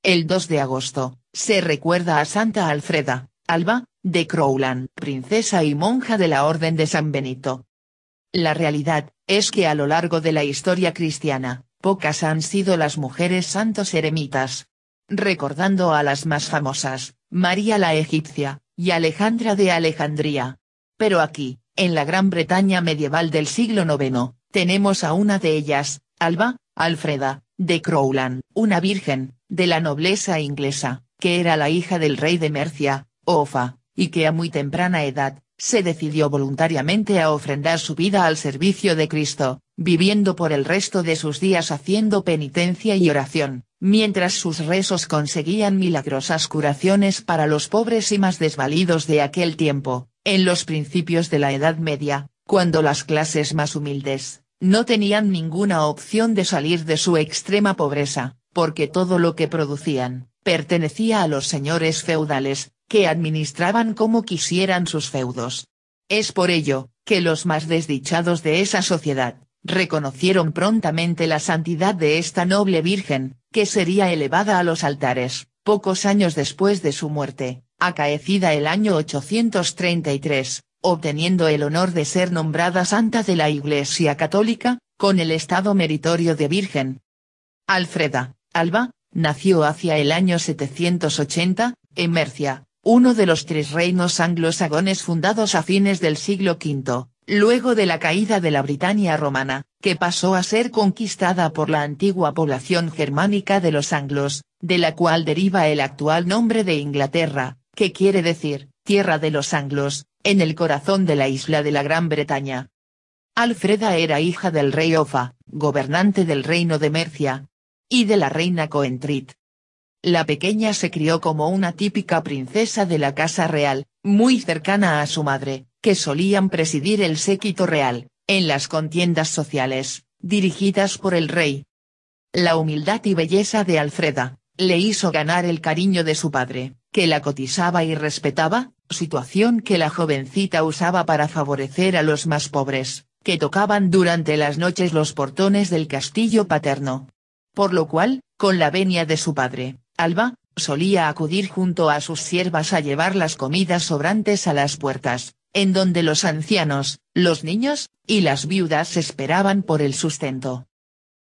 El 2 de agosto, se recuerda a Santa Alfreda, Alba, de Crowland, princesa y monja de la Orden de San Benito. La realidad, es que a lo largo de la historia cristiana, pocas han sido las mujeres santos eremitas. Recordando a las más famosas, María la egipcia, y Alejandra de Alejandría. Pero aquí, en la Gran Bretaña medieval del siglo IX, tenemos a una de ellas, Alba, Alfreda, de Crowland, una virgen, de la nobleza inglesa, que era la hija del rey de Mercia, Offa, y que a muy temprana edad, se decidió voluntariamente a ofrendar su vida al servicio de Cristo, viviendo por el resto de sus días haciendo penitencia y oración, mientras sus rezos conseguían milagrosas curaciones para los pobres y más desvalidos de aquel tiempo, en los principios de la Edad Media, cuando las clases más humildes, no tenían ninguna opción de salir de su extrema pobreza, porque todo lo que producían, pertenecía a los señores feudales, que administraban como quisieran sus feudos. Es por ello, que los más desdichados de esa sociedad, reconocieron prontamente la santidad de esta noble virgen, que sería elevada a los altares, pocos años después de su muerte, acaecida el año 833, obteniendo el honor de ser nombrada santa de la Iglesia Católica, con el estado meritorio de virgen. Alfreda, Alba, nació hacia el año 780, en Mercia, uno de los 3 reinos anglosajones fundados a fines del siglo V, luego de la caída de la Britania romana, que pasó a ser conquistada por la antigua población germánica de los anglos, de la cual deriva el actual nombre de Inglaterra, que quiere decir, tierra de los anglos, en el corazón de la isla de la Gran Bretaña. Alfreda era hija del rey Offa, gobernante del reino de Mercia, y de la reina Coentrit. La pequeña se crió como una típica princesa de la casa real, muy cercana a su madre, que solían presidir el séquito real, en las contiendas sociales, dirigidas por el rey. La humildad y belleza de Alfreda, le hizo ganar el cariño de su padre, que la cotizaba y respetaba, situación que la jovencita usaba para favorecer a los más pobres, que tocaban durante las noches los portones del castillo paterno. Por lo cual, con la venia de su padre, Alba, solía acudir junto a sus siervas a llevar las comidas sobrantes a las puertas, en donde los ancianos, los niños, y las viudas esperaban por el sustento.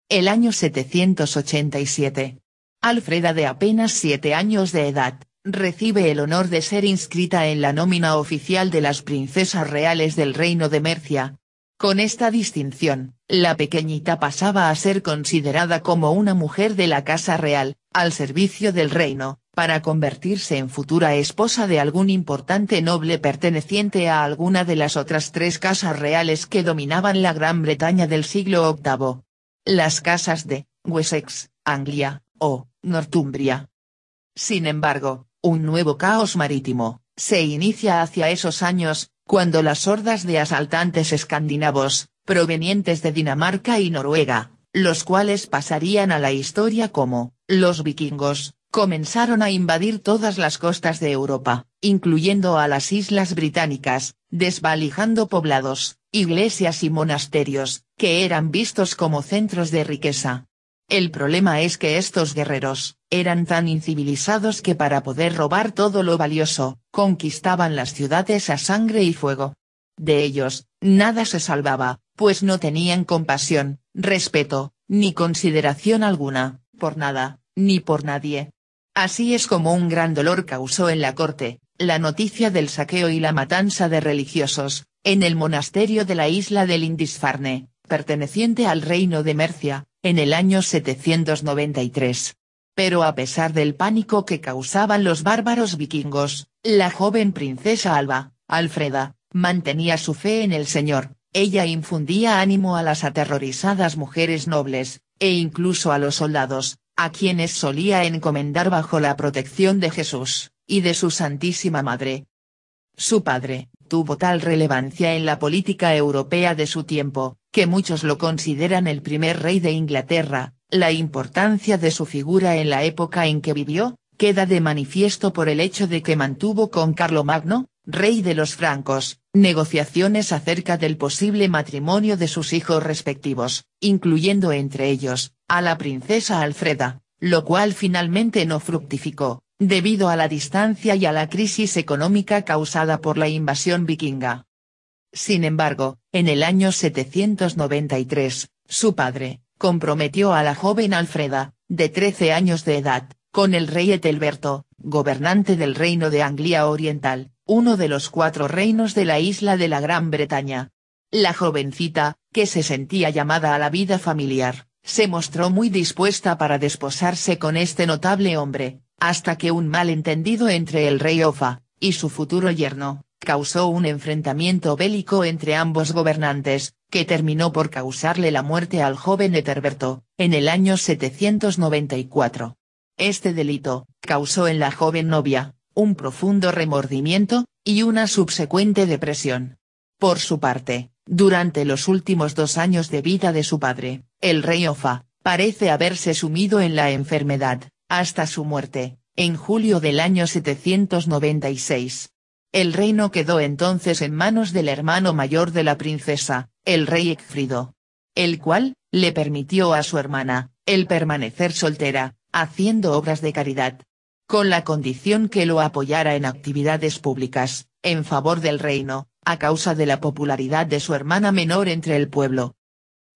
El año 787. Alfreda, de apenas 7 años de edad, recibe el honor de ser inscrita en la nómina oficial de las princesas reales del reino de Mercia. Con esta distinción, la pequeñita pasaba a ser considerada como una mujer de la casa real, al servicio del reino, para convertirse en futura esposa de algún importante noble perteneciente a alguna de las otras 3 casas reales que dominaban la Gran Bretaña del siglo VIII. Las casas de Wessex, Anglia, o Northumbria. Sin embargo, un nuevo caos marítimo, se inicia hacia esos años, cuando las hordas de asaltantes escandinavos, provenientes de Dinamarca y Noruega, los cuales pasarían a la historia como los vikingos, comenzaron a invadir todas las costas de Europa, incluyendo a las islas británicas, desvalijando poblados, iglesias y monasterios, que eran vistos como centros de riqueza. El problema es que estos guerreros, eran tan incivilizados que para poder robar todo lo valioso, conquistaban las ciudades a sangre y fuego. De ellos, nada se salvaba, pues no tenían compasión, respeto, ni consideración alguna, por nada, ni por nadie. Así es como un gran dolor causó en la corte, la noticia del saqueo y la matanza de religiosos, en el monasterio de la isla de Lindisfarne, perteneciente al reino de Mercia, en el año 793. Pero a pesar del pánico que causaban los bárbaros vikingos, la joven princesa Alba, Alfreda, mantenía su fe en el Señor. Ella infundía ánimo a las aterrorizadas mujeres nobles, e incluso a los soldados, a quienes solía encomendar bajo la protección de Jesús, y de su Santísima Madre. Su padre, tuvo tal relevancia en la política europea de su tiempo, que muchos lo consideran el primer rey de Inglaterra. La importancia de su figura en la época en que vivió, queda de manifiesto por el hecho de que mantuvo con Carlomagno, rey de los francos, negociaciones acerca del posible matrimonio de sus hijos respectivos, incluyendo entre ellos, a la princesa Alfreda, lo cual finalmente no fructificó, debido a la distancia y a la crisis económica causada por la invasión vikinga. Sin embargo, en el año 793, su padre, comprometió a la joven Alfreda, de 13 años de edad, con el rey Ethelberto, gobernante del Reino de Anglia Oriental, uno de los 4 reinos de la isla de la Gran Bretaña. La jovencita, que se sentía llamada a la vida familiar, se mostró muy dispuesta para desposarse con este notable hombre, hasta que un malentendido entre el rey Offa y su futuro yerno causó un enfrentamiento bélico entre ambos gobernantes, que terminó por causarle la muerte al joven Ethelberto, en el año 794. Este delito causó en la joven novia un profundo remordimiento y una subsecuente depresión. Por su parte, durante los últimos 2 años de vida de su padre, el rey Offa parece haberse sumido en la enfermedad, hasta su muerte, en julio del año 796. El reino quedó entonces en manos del hermano mayor de la princesa, el rey Ecgfrido, el cual le permitió a su hermana el permanecer soltera, haciendo obras de caridad, con la condición que lo apoyara en actividades públicas, en favor del reino, a causa de la popularidad de su hermana menor entre el pueblo.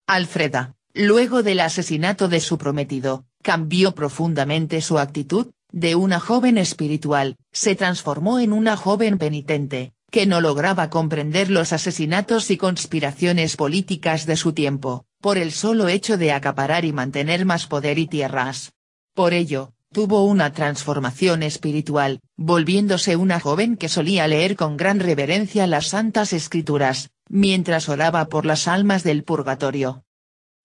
Alfreda, luego del asesinato de su prometido, cambió profundamente su actitud. De una joven espiritual, se transformó en una joven penitente, que no lograba comprender los asesinatos y conspiraciones políticas de su tiempo, por el solo hecho de acaparar y mantener más poder y tierras. Por ello, tuvo una transformación espiritual, volviéndose una joven que solía leer con gran reverencia las Santas Escrituras, mientras oraba por las almas del purgatorio.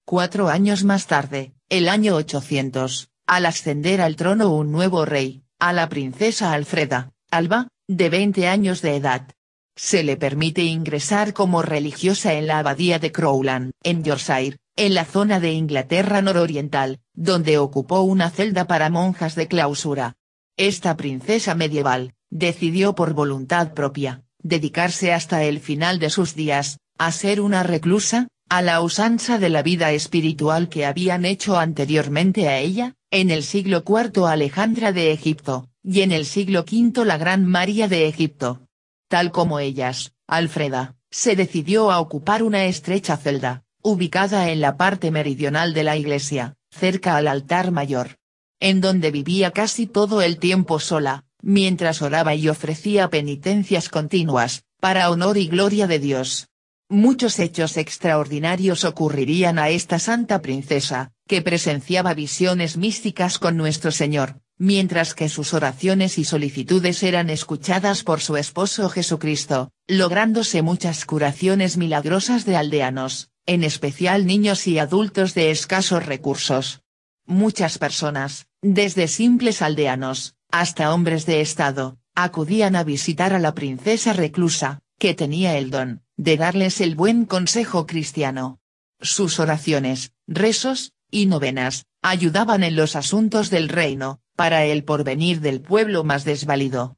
4 años más tarde, el año 800. Al ascender al trono un nuevo rey, a la princesa Alfreda, Alba, de 20 años de edad. Se le permite ingresar como religiosa en la abadía de Crowland, en Yorkshire, en la zona de Inglaterra nororiental, donde ocupó una celda para monjas de clausura. Esta princesa medieval, decidió por voluntad propia, dedicarse hasta el final de sus días, a ser una reclusa, a la usanza de la vida espiritual que habían hecho anteriormente a ella, en el siglo IV Alejandra de Egipto, y en el siglo V la Gran María de Egipto. Tal como ellas, Alfreda, se decidió a ocupar una estrecha celda, ubicada en la parte meridional de la iglesia, cerca al altar mayor, en donde vivía casi todo el tiempo sola, mientras oraba y ofrecía penitencias continuas, para honor y gloria de Dios. Muchos hechos extraordinarios ocurrirían a esta santa princesa, que presenciaba visiones místicas con nuestro Señor, mientras que sus oraciones y solicitudes eran escuchadas por su esposo Jesucristo, lográndose muchas curaciones milagrosas de aldeanos, en especial niños y adultos de escasos recursos. Muchas personas, desde simples aldeanos, hasta hombres de estado, acudían a visitar a la princesa reclusa, que tenía el don de darles el buen consejo cristiano. Sus oraciones, rezos, y novenas, ayudaban en los asuntos del reino, para el porvenir del pueblo más desvalido.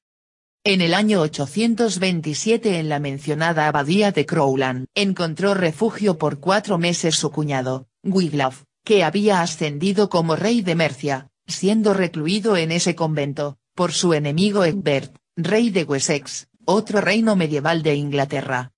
En el año 827 en la mencionada abadía de Crowland encontró refugio por 4 meses su cuñado, Wiglaf, que había ascendido como rey de Mercia, siendo recluido en ese convento, por su enemigo Egbert, rey de Wessex, otro reino medieval de Inglaterra.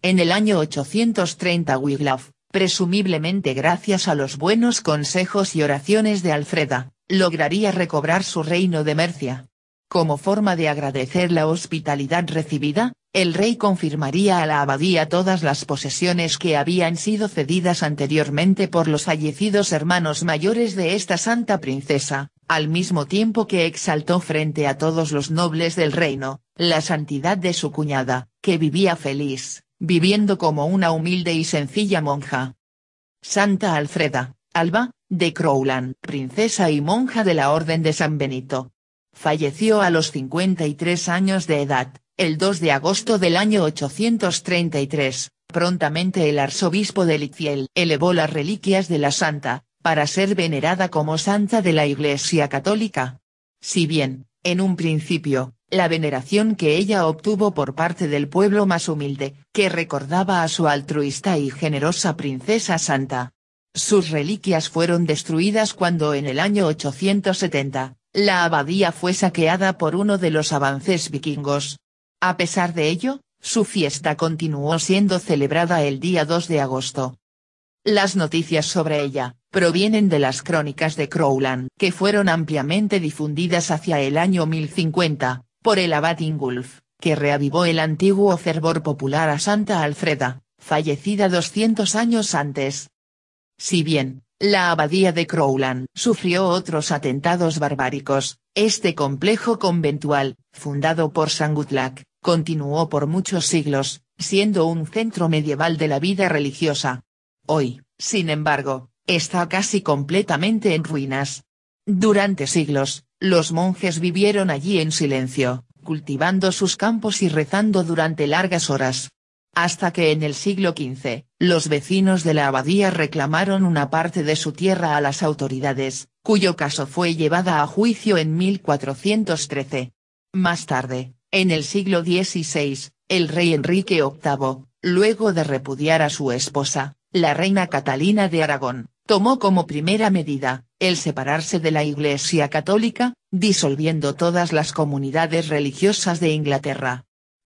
En el año 830 Wiglaf, presumiblemente gracias a los buenos consejos y oraciones de Alfreda, lograría recobrar su reino de Mercia. Como forma de agradecer la hospitalidad recibida, el rey confirmaría a la abadía todas las posesiones que habían sido cedidas anteriormente por los fallecidos hermanos mayores de esta santa princesa, al mismo tiempo que exaltó frente a todos los nobles del reino, la santidad de su cuñada, que vivía feliz, viviendo como una humilde y sencilla monja. Santa Alfreda, Alba, de Crowland, princesa y monja de la Orden de San Benito. Falleció a los 53 años de edad, el 2 de agosto del año 833, prontamente el arzobispo de Lichfield elevó las reliquias de la santa, para ser venerada como santa de la Iglesia Católica. Si bien, en un principio, la veneración que ella obtuvo por parte del pueblo más humilde, que recordaba a su altruista y generosa princesa santa, Sus reliquias fueron destruidas cuando en el año 870, la abadía fue saqueada por uno de los avances vikingos. A pesar de ello, su fiesta continuó siendo celebrada el día 2 de agosto. Las noticias sobre ella provienen de las crónicas de Crowland, que fueron ampliamente difundidas hacia el año 1050, por el abad Ingulf, que reavivó el antiguo fervor popular a Santa Alfreda, fallecida 200 años antes. Si bien, la abadía de Crowland sufrió otros atentados barbáricos, este complejo conventual, fundado por San Guthlac, continuó por muchos siglos, siendo un centro medieval de la vida religiosa. Hoy, sin embargo, está casi completamente en ruinas. Durante siglos, los monjes vivieron allí en silencio, cultivando sus campos y rezando durante largas horas. Hasta que en el siglo XV, los vecinos de la abadía reclamaron una parte de su tierra a las autoridades, cuyo caso fue llevada a juicio en 1413. Más tarde, en el siglo XVI, el rey Enrique VIII, luego de repudiar a su esposa, la reina Catalina de Aragón, tomó como primera medida, el separarse de la Iglesia católica, disolviendo todas las comunidades religiosas de Inglaterra.